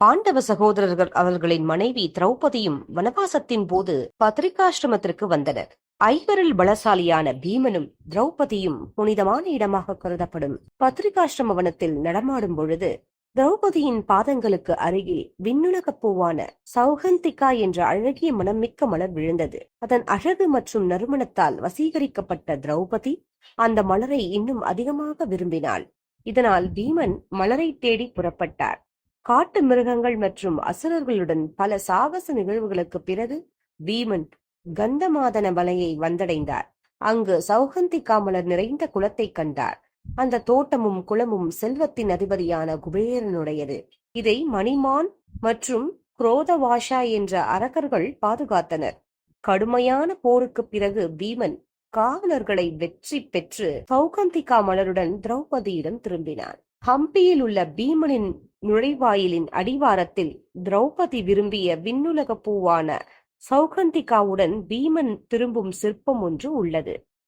பாண்டவ சகோதரர்கள் அவர்களின் மனைவி திரௌபதியும் வனவாசத்தின் போது பத்ரிகாசிரமத்திற்கு வந்தனர். ஐவரில் பலசாலியான பீமனும் திரௌபதியும் புனிதமான இடமாக கருதப்படும் பத்ரிகாசிரம வனத்தில் நடமாடும் பொழுது திரௌபதியின் பாதங்களுக்கு அருகில் விண்ணுலகப் பூவான சௌகந்திகா என்ற அழகிய மனம்மிக்க மலர் விழுந்தது. அதன் அழகு மற்றும் நறுமணத்தால் வசீகரிக்கப்பட்ட திரௌபதி அந்த மலரை இன்னும் அதிகமாக விரும்பினாள். இதனால் பீமன் மலரை தேடி புறப்பட்டார். காட்டு மிருகங்கள் மற்றும் அசுரர்களுடன் பல சாகச நிகழ்வுகளுக்கு பிறகு பீமன் கந்தமாதன மலையை வந்தடைந்தார். அங்கு சௌகந்திகா மலர் நிறைந்த குளத்தை கண்டார். அந்த தோட்டமும் குளமும் செல்வத்தின் அதிபதியான குபேரனுடையது. இதை மணிமான் மற்றும் குரோதவாஷா என்ற அரக்கர்கள் பாதுகாத்தனர். கடுமையான போருக்கு பிறகு பீமன் காவலர்களை வெற்றி பெற்று சௌகந்திகா மலருடன் திரௌபதியிடம் திரும்பினார். ஹம்பியில் உள்ள பீமனின் நுழைவாயிலின் அடிவாரத்தில் திரௌபதி விரும்பிய விண்ணுலக பூவான சௌகந்திகாவுடன் பீமன் திரும்பும் சிற்பம் ஒன்று உள்ளது.